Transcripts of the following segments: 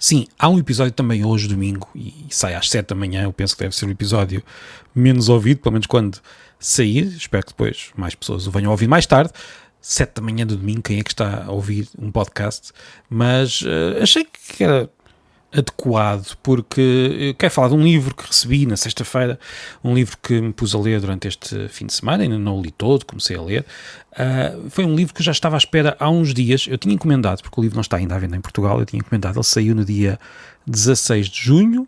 Sim, há um episódio também hoje, domingo, e sai às 7 da manhã. Eu penso que deve ser o episódio menos ouvido, pelo menos quando sair. Espero que depois mais pessoas o venham a ouvir mais tarde. 7 da manhã do domingo, quem é que está a ouvir um podcast? Mas achei que era adequado, porque eu quero falar de um livro que recebi na sexta-feira, um livro que me pus a ler durante este fim de semana, ainda não o li todo, comecei a ler. Foi um livro que eu já estava à espera há uns dias. Eu tinha encomendado, porque o livro não está ainda à venda em Portugal, eu tinha encomendado, ele saiu no dia 16 de junho,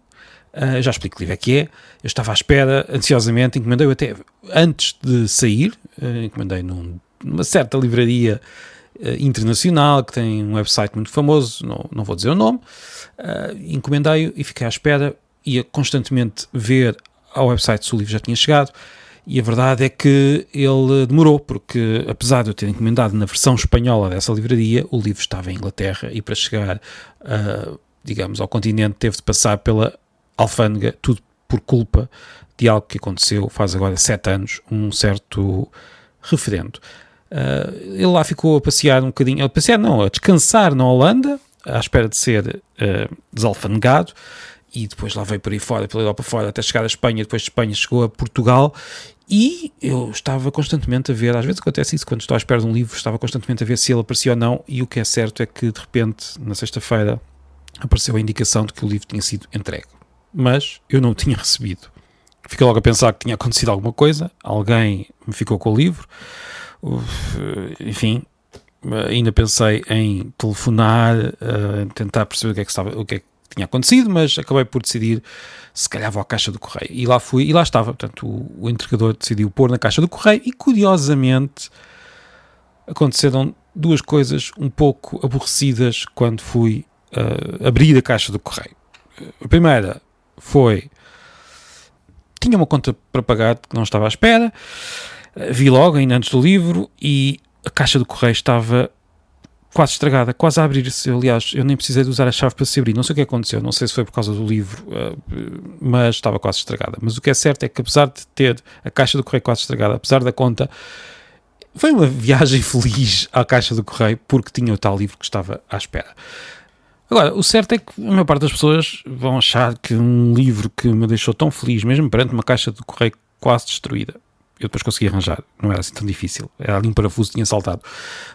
já explico que livro é que é. Eu estava à espera, ansiosamente, encomendei-o até antes de sair, encomendei numa certa livraria internacional, que tem um website muito famoso, não vou dizer o nome. Encomendei-o e fiquei à espera, ia constantemente ver ao website se o livro já tinha chegado, e a verdade é que ele demorou, porque apesar de eu ter encomendado na versão espanhola dessa livraria, o livro estava em Inglaterra, e para chegar, digamos, ao continente teve de passar pela alfândega, tudo por culpa de algo que aconteceu faz agora 7 anos, um certo referendo. Ele lá ficou a passear um bocadinho, a descansar na Holanda, à espera de ser desalfandegado, e depois lá veio por aí fora, pela Europa fora, até chegar a Espanha. Depois de Espanha chegou a Portugal, e eu estava constantemente a ver, às vezes acontece isso, quando estou à espera de um livro, estava constantemente a ver se ele aparecia ou não, e o que é certo é que de repente, na sexta-feira, apareceu a indicação de que o livro tinha sido entregue, mas eu não o tinha recebido. Fiquei logo a pensar que tinha acontecido alguma coisa, alguém me ficou com o livro. Enfim, ainda pensei em telefonar, tentar perceber o que é que tinha acontecido, mas acabei por decidir, se calhar vou à caixa do correio, e lá fui, e lá estava. Portanto, o entregador decidiu pôr na caixa do correio, e curiosamente aconteceram duas coisas um pouco aborrecidas quando fui abrir a caixa do correio. A primeira foi, tinha uma conta para pagar que não estava à espera. Vi logo, ainda antes do livro, e a caixa do correio estava quase estragada, quase a abrir-se. Aliás, eu nem precisei de usar a chave para se abrir. Não sei o que aconteceu, não sei se foi por causa do livro, mas estava quase estragada. Mas o que é certo é que, apesar de ter a caixa do correio quase estragada, apesar da conta, foi uma viagem feliz à caixa do correio, porque tinha o tal livro que estava à espera. Agora, o certo é que a maior parte das pessoas vão achar que um livro que me deixou tão feliz, mesmo perante uma caixa do correio quase destruída, eu depois consegui arranjar, não era assim tão difícil, era ali um parafuso que tinha saltado,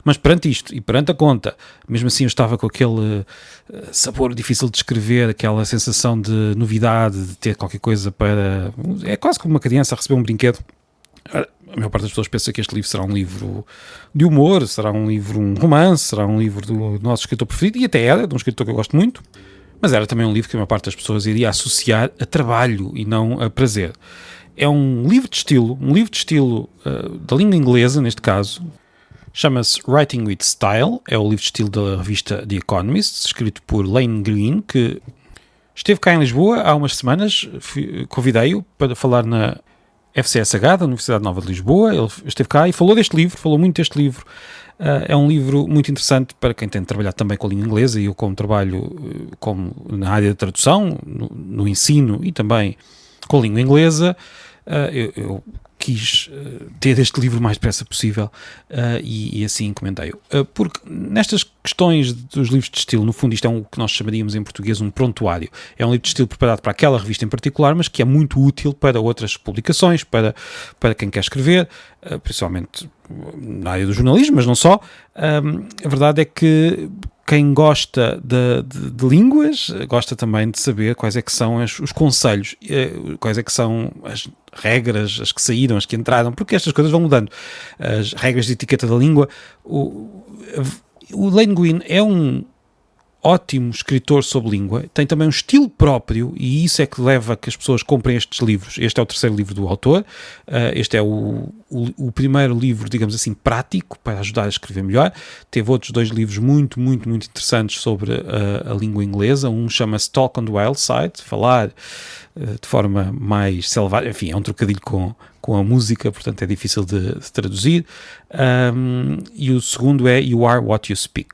mas perante isto e perante a conta, mesmo assim eu estava com aquele sabor difícil de descrever, aquela sensação de novidade, de ter qualquer coisa para... É quase como uma criança a receber um brinquedo. A maior parte das pessoas pensa que este livro será um livro de humor, será um livro, um romance, será um livro do nosso escritor preferido, e até era, de um escritor que eu gosto muito, mas era também um livro que a maior parte das pessoas iria associar a trabalho e não a prazer. É um livro de estilo, da língua inglesa, neste caso, chama-se Writing with Style, é o livro de estilo da revista The Economist, escrito por Lane Greene, que esteve cá em Lisboa há umas semanas, convidei-o para falar na FCSH, da Universidade Nova de Lisboa. Ele esteve cá e falou deste livro, falou muito deste livro. É um livro muito interessante para quem tem de trabalhar também com a língua inglesa, e eu, como trabalho na área da tradução, no ensino e também com a língua inglesa, eu quis ter este livro o mais depressa possível, e assim encomendei-o. Porque nestas questões dos livros de estilo, no fundo isto é o que nós chamaríamos em português um prontuário. É um livro de estilo preparado para aquela revista em particular, mas que é muito útil para outras publicações, para quem quer escrever, principalmente na área do jornalismo, mas não só. A verdade é que quem gosta de línguas gosta também de saber quais é que são os conselhos, quais é que são as regras, as que saíram, as que entraram, porque estas coisas vão mudando. As regras de etiqueta da língua. O Lane Greene é um ótimo escritor sobre língua, tem também um estilo próprio, e isso é que leva a que as pessoas comprem estes livros. Este é o terceiro livro do autor, este é o primeiro livro, digamos assim, prático, para ajudar a escrever melhor. Teve outros 2 livros muito, muito, muito interessantes sobre a língua inglesa. Um chama-se Talk on the Wild Side, falar de forma mais selvagem, enfim, é um trocadilho com a música, portanto é difícil de traduzir. E o segundo é You Are What You Speak,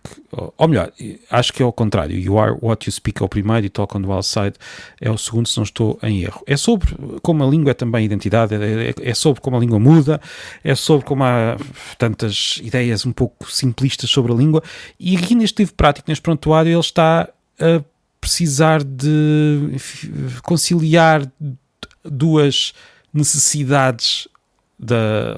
ou melhor, acho que é ao contrário. You Are What You Speak é o primeiro, e Talk on the Wild Side é o segundo, se não estou em erro. É sobre como a língua é também identidade, é sobre como a língua muda, é sobre como há tantas ideias um pouco simplistas sobre a língua, e aqui neste livro prático, neste prontuário, ele está a precisar de conciliar duas necessidades,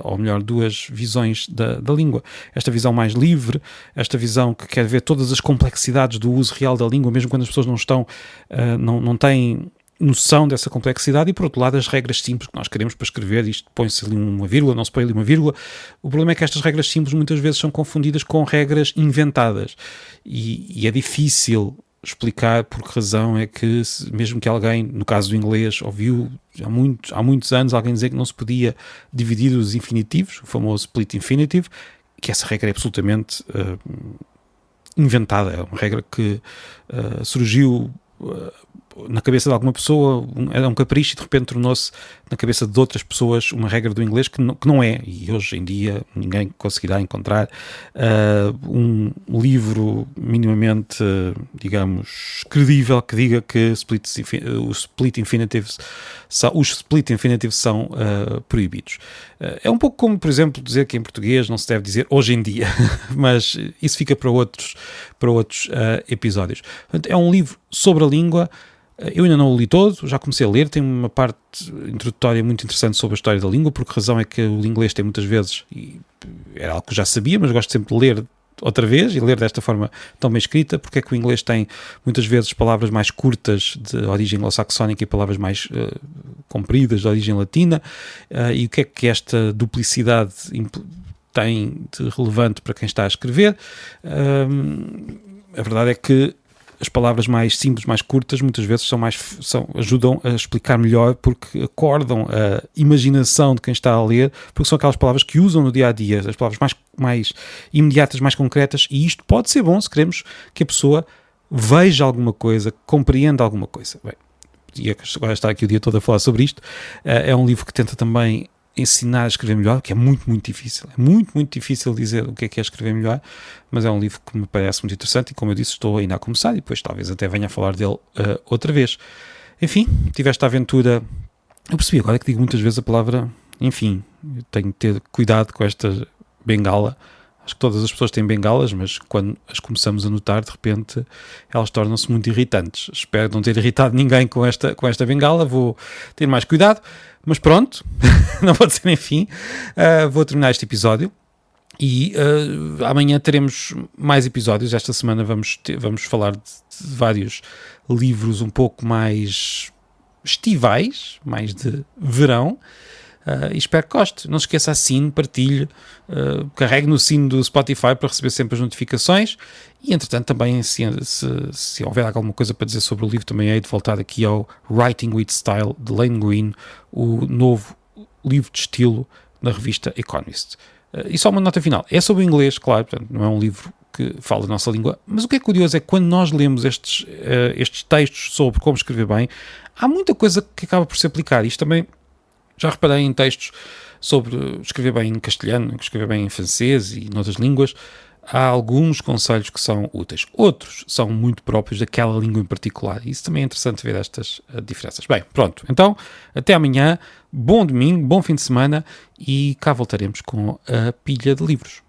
ou melhor, duas visões da língua. Esta visão mais livre, esta visão que quer ver todas as complexidades do uso real da língua, mesmo quando as pessoas não têm noção dessa complexidade, e por outro lado as regras simples que nós queremos para escrever. Isto põe-se ali uma vírgula, não se põe ali uma vírgula. O problema é que estas regras simples muitas vezes são confundidas com regras inventadas, e é difícil explicar por que razão é que, mesmo que alguém, no caso do inglês, ouviu há muitos anos alguém dizer que não se podia dividir os infinitivos, o famoso split infinitive, que essa regra é absolutamente inventada. É uma regra que surgiu na cabeça de alguma pessoa, era um capricho, e de repente tornou-se na cabeça de outras pessoas uma regra do inglês que não é, e hoje em dia ninguém conseguirá encontrar um livro minimamente, digamos, credível que diga que os split infinitives são proibidos. É um pouco como, por exemplo, dizer que em português não se deve dizer hoje em dia, mas isso fica para outros episódios. Portanto, é um livro sobre a língua. Eu ainda não o li todo, já comecei a ler, tem uma parte introdutória muito interessante sobre a história da língua, porque a razão é que o inglês tem muitas vezes, e era algo que eu já sabia, mas gosto sempre de ler outra vez e ler desta forma tão bem escrita, porque é que o inglês tem muitas vezes palavras mais curtas de origem anglo-saxónica e palavras mais compridas de origem latina, e o que é que esta duplicidade tem de relevante para quem está a escrever. A verdade é que as palavras mais simples, mais curtas, muitas vezes ajudam a explicar melhor, porque acordam a imaginação de quem está a ler, porque são aquelas palavras que usam no dia-a-dia, as palavras mais imediatas, mais concretas, e isto pode ser bom se queremos que a pessoa veja alguma coisa, compreenda alguma coisa. Bem, e agora estar aqui o dia todo a falar sobre isto. É um livro que tenta também ensinar a escrever melhor, que é muito, muito difícil. É muito, muito difícil dizer o que é escrever melhor, mas é um livro que me parece muito interessante, e como eu disse, estou ainda a começar, e depois talvez até venha a falar dele outra vez. Enfim, tive esta aventura. Eu percebi agora que digo muitas vezes a palavra enfim. Eu tenho que ter cuidado com esta bengala. Acho que todas as pessoas têm bengalas, mas quando as começamos a notar, de repente, elas tornam-se muito irritantes. Espero não ter irritado ninguém com esta bengala, vou ter mais cuidado. Mas pronto, não pode ser, enfim. Vou terminar este episódio e amanhã teremos mais episódios. Esta semana vamos falar de vários livros um pouco mais estivais, mais de verão. E espero que goste. Não se esqueça, assine, partilhe, carregue no sino do Spotify para receber sempre as notificações, e entretanto também se houver alguma coisa para dizer sobre o livro, também hei de voltar aqui ao Writing with Style de Lane Greene, o novo livro de estilo da revista Economist. E só uma nota final, é sobre o inglês, claro, portanto, não é um livro que fala a nossa língua, mas o que é curioso é que quando nós lemos estes textos sobre como escrever bem, há muita coisa que acaba por se aplicar. Isto também já reparei em textos sobre escrever bem em castelhano, escrever bem em francês e noutras línguas. Há alguns conselhos que são úteis. Outros são muito próprios daquela língua em particular. E isso também é interessante ver estas diferenças. Bem, pronto. Então, até amanhã. Bom domingo, bom fim de semana, e cá voltaremos com a pilha de livros.